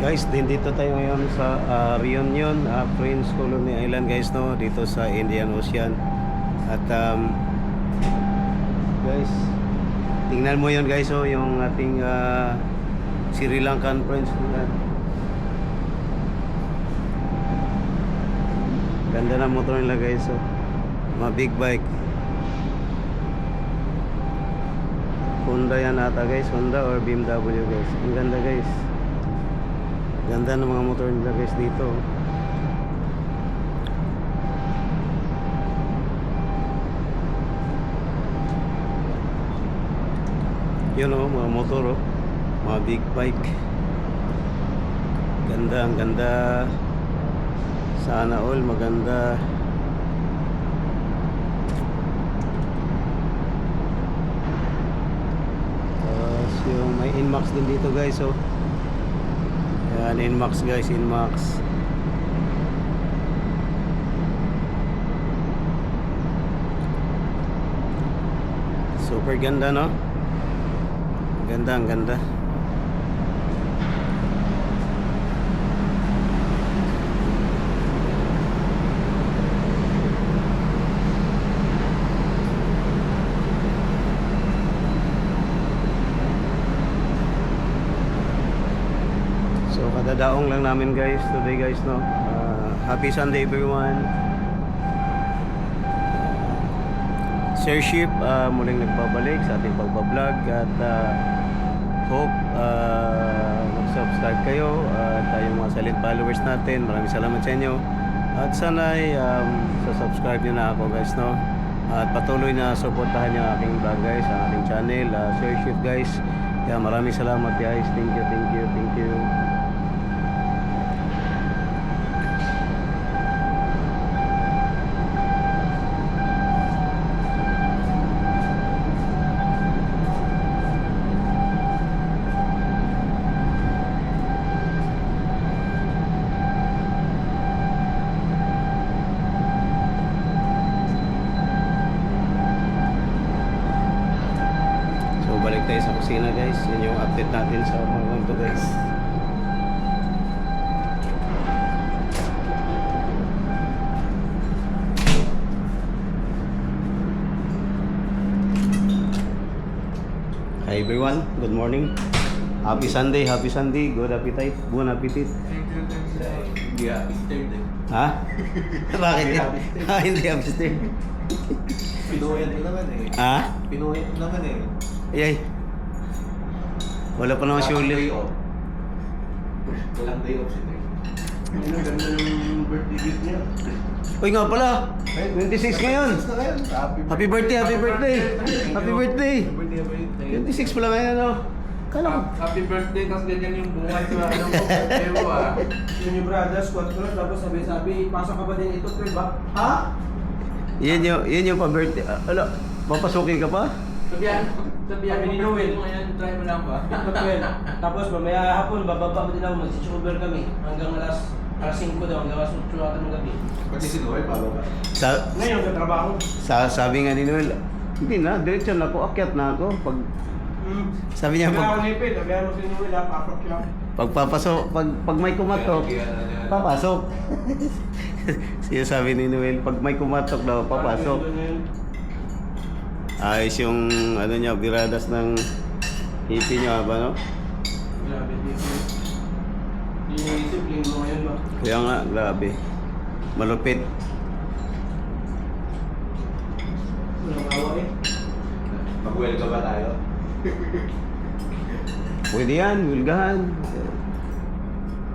Guys, dito tayo ngayon sa Reunion, Prince Colony Island guys, no, dito sa Indian Ocean. At guys, tingnan mo yon guys, oh, yung ating Sri Lankan Prince. Ganda ng motor nila guys, oh. Mga big bike. Honda yan ata guys, Honda or BMW guys. Ang ganda guys. Ganda ng mga motor nila guys dito. Yun o, mga motor o. Mga big bike. Ganda, ang ganda. Sana all maganda. Tapos yung may Inmax din dito guys, oh. Yan, Inmax guys, Inmax. Super ganda, no? Ganda, ang ganda. So kadadaong lang namin guys today guys, no. Happy Sunday everyone. Sir Ship muling nagbabalik sa ating pagbablog at hope mag-subscribe kayo at yung mga silent followers natin, maraming salamat sa inyo at sana'y subscribe nyo na ako guys, no. At patuloy na suportahan nyo aking vlog guys, ang aking channel, Sir Ship guys. Yeah, maraming salamat guys, thank you, thank you, thank you. Balik tayo sa kusina guys. Yan yung update natin sa mga ganito guys. Hi everyone, good morning. Happy Sunday, happy Sunday. Good appetite, bon appetit. Yeah, Easter day. Ha? Bakit? Hindi upstairs. Pinuhit ko naman eh. Ha? Pinuhit ko naman eh. Ay. Wala pa naman Day sulit. off. Walang day off si Tay. Ano, ganda yung birthday gift niya. Uy nga pala, 26 ngayon. Happy birthday, happy birthday. Happy birthday. 26 pala ngayon, ano? Kala ko. Happy birthday, tapos ganyan yung buhay sa ano mo, birthday mo ah. Yun yung brother, squad ko lang, tapos sabi, pasok ka ba din ito, 12 ba? Ha? Yun yung pa-birthday. Ala, papasukin ka pa? Sabihan, Sabi ni Noel. mo ngayon, try mo lang ba? Ito 12. Tapos mamaya hapon, bababa din ako, mag-switchover kami. Hanggang alas 5 daw, hanggang alas 8 ata ng gabi. Pati si Noel, pababa. Ngayon, katrabaho. Sabi nga ni Noel, hindi na, diretso na ako, akyat na ako. Sabi niya, Sabi ako nipid, sabihan mo si Noel, pasok lang. pag may kumatok, papasok. Siya sabi ni Noel, pag may kumatok daw, papasok. Ayos yung, ano niya, biradas ng hippie niya ba, no? Grabe, dito. Hindi niya isip, linggo ngayon ba? Kaya nga, grabe. Malupit. Walang awa eh. Mag-well ka ba tayo? Pwede yan, wilgahan.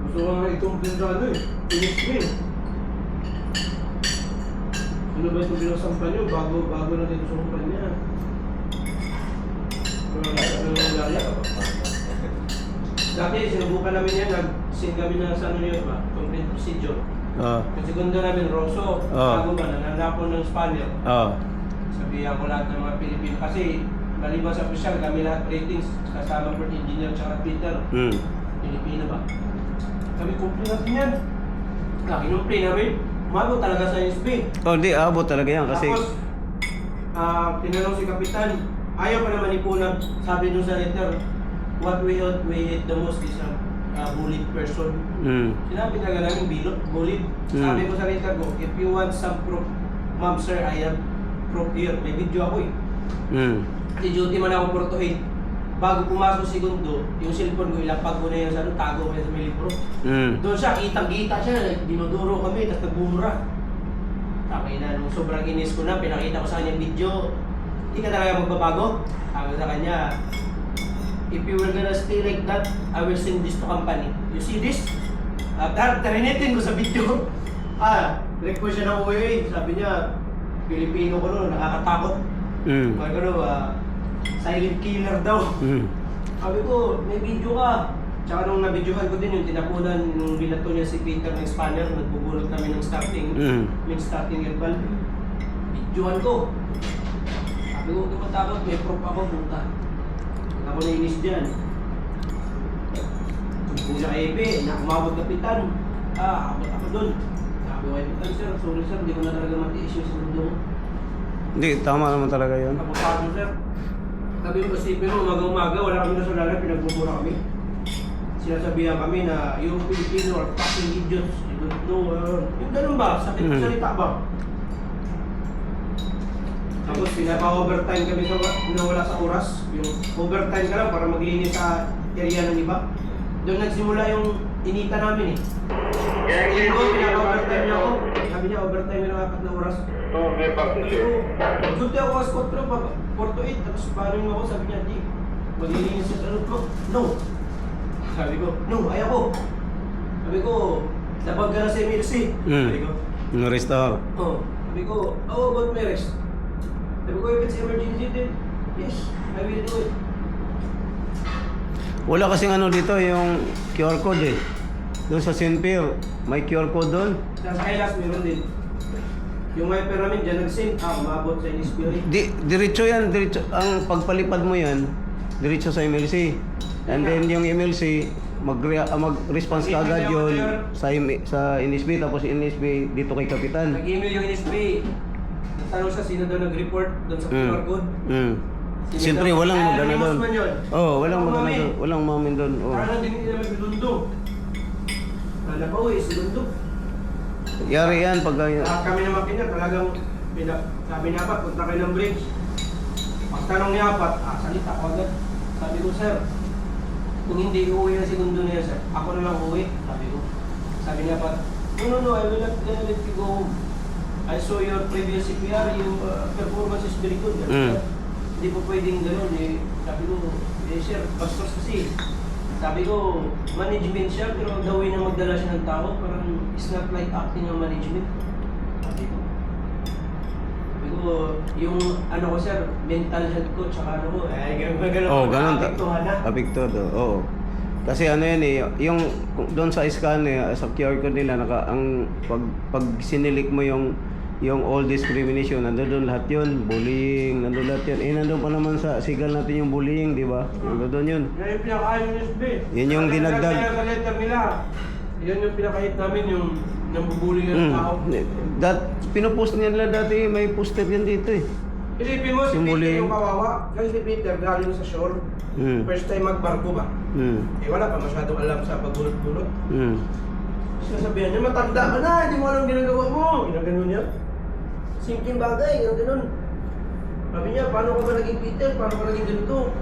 Gusto ko nga itong pinrano eh. Finish me. Ano ba itong binasampan nyo? Bago na dito sa kumpan niya. Dati, sinubukan namin yan. Nag-send kami na sa ano yun ba? Complete procedure. Yung segundo namin, Rosso. Bago ba, nananapon ng Spaniel. Sabihan ko lahat ng mga Pilipino. Kasi, maliban sa official, kami lahat ratings. Kasama Port Engineer at Peter. Pilipino ba? Sabi, complete natin yan. Kinumpli namin. Umabot talaga sa SB. Oh, hindi, abot talaga yan kasi... Tapos, tinanong si Kapitan, ayaw pa naman ipunag, sabi nung sa letter, what we hate the most is bullied person. Sinabi talaga namin bullied. Sabi ko sa Rita ko, if you want some proof, ma'am sir, I have proof here. May video ako eh. Duty man ako for to 8. Bago pumasok segundo, yung cellphone ko, ilapag ko na yan sa ano, tago ko yan sa may libro. Doon siya, kitang-kita siya, dinuduro kami, tapos nagbumura. Sabi na, nung sobrang inis ko na, pinakita ko sa kanya yung video, hindi ka talaga magbabago. Sabi sa kanya, if you were gonna stay like that, I will send this to company. You see this? Tarinitin ko sa video. Request siya ng OA. Sabi niya, Pilipino ko no, nakakatakot. Sabi ko no, silent killer daw. Sabi ko, may video ka. Tsaka nung nabidyohan ko din yung tinapunan, nung binato niya si Peter ng spanner, nagbubulot kami ng starting herbal. Videohan ko. Sabi ko, tumatakot, may proof ako, puta. Ako nainis dyan. Kung sa Ebe, nakumabot kapitan. Abot ako dun. Sabi ko, kapitan sir, sorry sir, hindi ko na talaga matiis yung segundo mo. Hindi, tama naman talaga yun. Kapag sir. Sabi ko kasi, pero umaga-umaga, wala kami nasalanan, pinagbubura kami. Sinasabihan kami na yung Filipino are fucking idiots. You don't know, yung ganun ba? Sakit salita ba? Tapos pinapa-overtime kami sa nawala sa oras. Yung overtime ka lang para maglinis sa area ng iba. Doon nagsimula yung inita namin eh. Kaya ko, pinapa-overtime niya ako. Sabi niya, overtime na 4 na oras. may pagkakasyon. Duty ako as control, 4 to 8. Tapos paano ako, sabi niya, di, maglilinis sa salot ko. No. Sabi ko, no, ayaw ko. Sabi ko, labag ka na sa MLC. Sabi ko, No-restore. Sabi ko, how about my rest? Sabi ko, if it's emergency then, yes, I will do it. Wala kasing ano dito, yung QR code eh. Doon sa St. Pierre, may QR code doon. Sa Kailas, meron din. Yung wiper namin dyan nag-send, umabot sa NSPOA. Diretso yan, diretso. Ang pagpalipad mo yan, diretso sa MLC. And then yung MLC, mag-response ka agad yun sa NSB, tapos NSB dito kay Kapitan. Nag-email yung NSB. Nagtanong siya sino daw nag-report doon sa QR code. Siyempre, walang magana doon. Walang magana doon. Walang mamin doon. Parang din nila may bilundo. Wala pa uwi, silundo. Yari yan pag... Kami naman pinya, talagang sabi niya pa, punta kayo ng bridge. Pagtanong niya pa, salita ko agad. Sabi ko, sir, kung hindi uuwi na segundo niya, sir, ako na lang uuwi. Sabi ko. Sabi niya pa, no, I will not let you go home. I saw your previous CPR, yung performance is very good. Hindi po pwedeng gano'n eh. Sabi ko, sir, bastos kasi. Sabi ko, management siya, pero the way na magdala siya ng tao, parang it's not like acting ng management. Sabi ko, yung ano ko sir, mental health ko, tsaka ano ko, ganun. Apektado, oo. Kasi ano yan eh, yung doon sa scan eh, sa QR code nila, pag sinilik mo yung all discrimination, nandun doon lahat yun, bullying, nandun lahat yun. Nandun pa naman sa sigal natin yung bullying, di ba? Nandun doon yun. Yan yung pinaka-ayos ng SB. Yun yung dinagdag. Sa letter nila, yun yung pinakahit namin, yung nambubullying ng tao. Pinopost nila dati, may poster yan dito eh. Isipin mo, si Peter yung kawawa. Kasi si Peter galing sa shore. First time magbarko ba? Wala pa masyadong alam sa pagbulot-bulot. Sasabihan niya, matanda ka na, hindi mo alam ginagawa mo. Ginagano niya. Simpleng bagay, gano'n. Sabi niya, paano ka ba naging Peter? Paano ka naging ganito?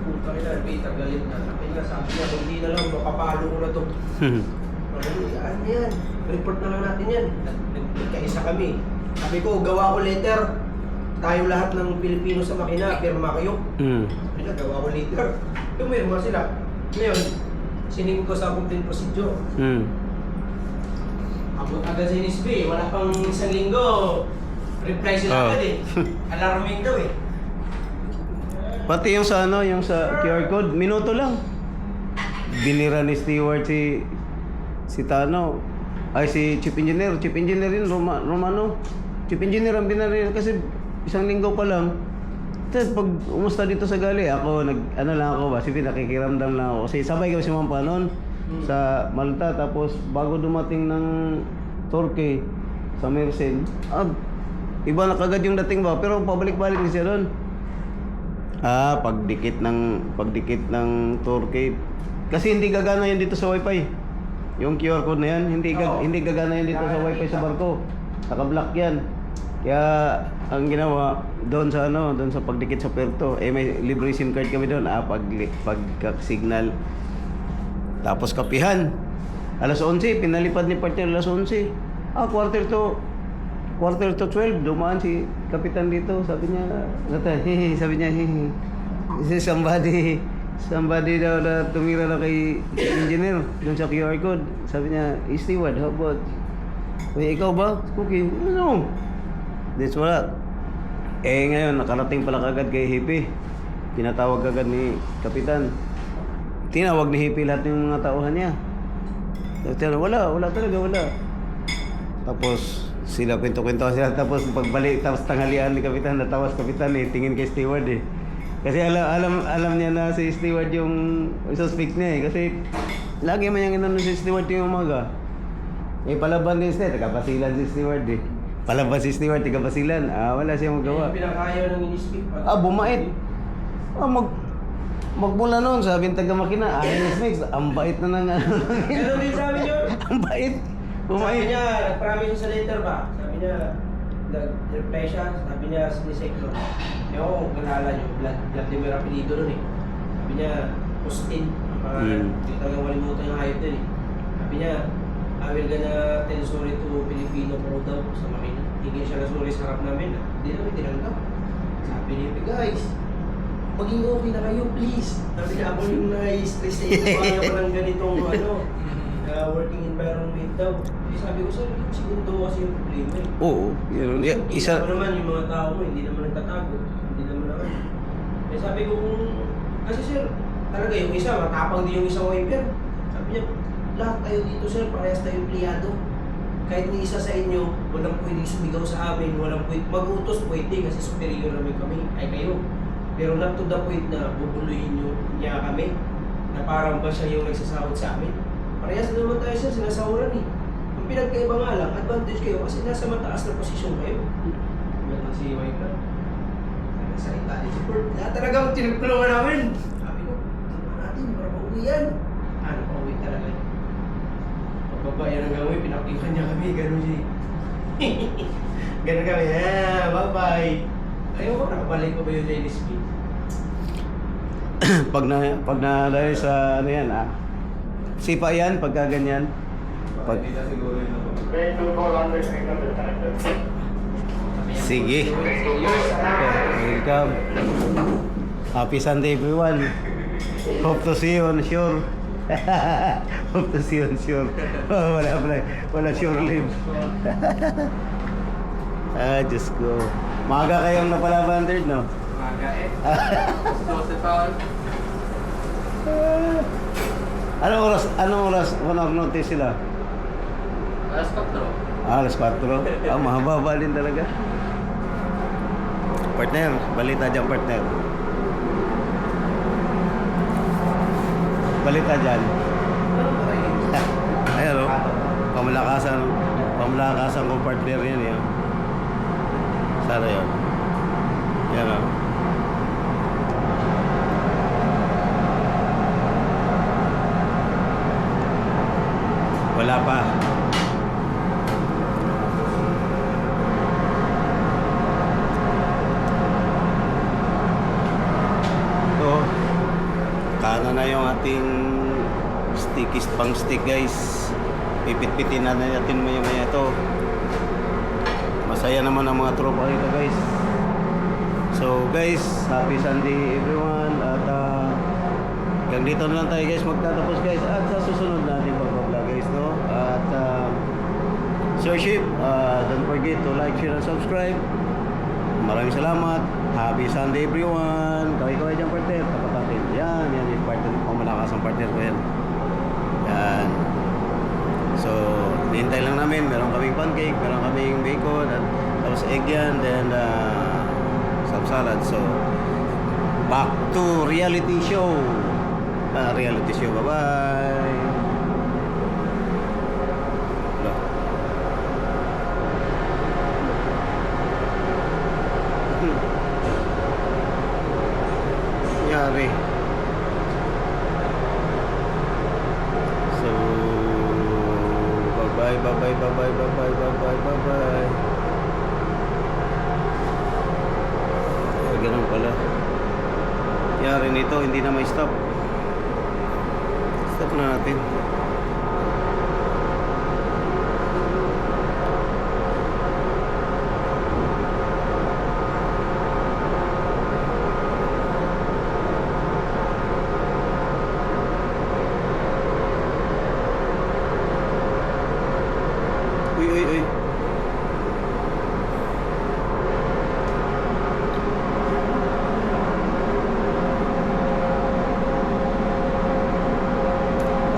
Punta kailan, Peter, galit na. Sabi niya, hindi na lang, makapalo ko na to. Ano yan? Report na lang natin yan. Nagkaisa kami. Sabi ko, gawa ko letter. Tayo lahat ng Pilipino sa makina, pirma kayo. Sabi niya, gawa ko letter. Pumirma sila. Ngayon, siningin ko sa complaint procedure. Abot agad sa NSB, wala pang isang linggo. Reply sila agad eh. Alarming daw eh. Pati yung sa ano, yung sa QR code, minuto lang. Binira ni Stewart si Tano. Ay si Chief Engineer yun, Romano. Chief Engineer ang binaril kasi isang linggo pa lang. Tapos pag umusta dito sa gali, ako ano lang ako ba, sige nakikiramdam lang ako. Kasi sabay kami si Mampa noon sa Malta, tapos bago dumating ng Turkey sa Mersin, iba na kagad yung dating ba, pero pabalik-balik din siya doon. Pagdikit ng Turkey, Kasi hindi gagana yan dito sa wifi. Yung QR code na yan, hindi gagana yan dito sa wifi sa barko. Naka-block yan. Kaya ang ginawa doon sa doon sa pagdikit sa puerto, may libre SIM card kami doon, pag-signal. Tapos kapihan. Alas 11, pinalipad ni partner alas 11. Quarter to 12, dumaan si kapitan dito. Sabi niya, sabi niya, somebody daw na tumira na kay engineer dun sa QR code. Sabi niya, steward, how about? Ikaw ba? Cookie? Ano? That's what. Ngayon, nakarating pala kagad kay Hippie. Pinatawag kagad ni kapitan. Tinawag ni Hippie lahat ng mga tauhan niya. Wala talaga. Tapos sila kwento-kwento sila, tapos pagbalik, tapos tanghalian ni kapitan, natawas kapitan tingin kay steward kasi alam niya na si steward yung suspect niya kasi lagi man yung inano si steward yung umaga. Palaban din siya, tagapasilan si steward palaban si steward, tagapasilan, wala siyang magawa. Pinakayaw ng in-speak Bumait. Magmula noon, sabi ng taga-makina, mix, ang bait na nang Pero din sabi niyo, ang bait. sabi niya, nag-promise sa letter ba? Sabi niya, nag-reply siya, sabi niya sa Niseklo. Yung kalala niyo, Vladimir apelido nun Sabi niya, Austin, hindi talaga malimutan yung hayop din Sabi niya, I will gonna tell sorry to Filipino crowd daw sa makina. Hingin siya na sorry sa harap namin. Hindi namin tinanggap. Sabi niya, guys, maging okay na kayo, please. Sabi niya, ako yung na-stress sa inyo. Ayaw ko ng ganitong working environment daw. Sabi ko, sir, siguro kasi yung problema Oo. Yun, isa naman yung mga tao mo, hindi naman nagtatago. Hindi naman naman. Sabi ko, kasi sir, talaga yung isa, matapang din yung isang wiper. Sabi niya, lahat tayo dito sir, parehas tayo empleyado. Kahit ni isa sa inyo, walang pwedeng sumigaw sa amin, walang pwedeng mag-utos, pwede kasi superior namin kami, ay kayo. Pero not to the point na bubuluhin niya kami, na parang ba siya yung nagsasahod sa amin. Parehas naman tayo sir, sinasahuran Ang pinagkaiba nga lang, advantage kayo kasi nasa mataas na posisyon kayo. Meron si wiper. Nagsalita din si Port. Talagang tinagtulungan namin. Sabi ko, tulungan natin para pauwi yan. Pauwi talaga yun. Pagbabayan ng gawin, pinakihan niya kami, gano'n siya. Gano'n kami, bye-bye. Ayaw ko, nakabalik ko ba yung Dennis B? pag na dahil sa yan sipa yan pagka ganyan. Sige. Welcome. Happy Sunday everyone. Hope to see you on shore. Hope to see you on shore. Wala shore live. Diyos ko. Maga kayong napalaban third, no? Maga Joseph Paul. Anong oras notice sila? Alas 4. Alas 4? Mahaba din talaga. Partner, balita dyan partner. Balita dyan. Ayan o. Pamalakasan kong partner yan yun. Sana yun. Yan o. Wala pa. Ito, kana na yung ating pang stick guys. Pipit-pitin na natin maya ito. Masaya naman ang mga tropa rito guys. So guys, happy Sunday everyone. At hanggang dito na lang tayo guys magtatapos guys. At sa susunod natin pag-vlog guys, no? At Starship, don't forget to like, share, and subscribe. Maraming salamat. Happy Sunday everyone. Kaway-kaway dyan partner. Tapat natin. Yan yung partner. Pamalakas ang partner ko yan. Yan. So, nihintay lang namin. Meron kaming pancake, meron kaming bacon, at tapos egg yan, then some salad. So, back to reality show. Reality show. Bye-bye. Yari. bye-bye, bye-bye, bye-bye, bye-bye, bye-bye. Ganun pala. Yari nito, hindi na may stop. Stop na natin. Uy, uy, uy.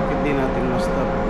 Bakit di natin ma-stop?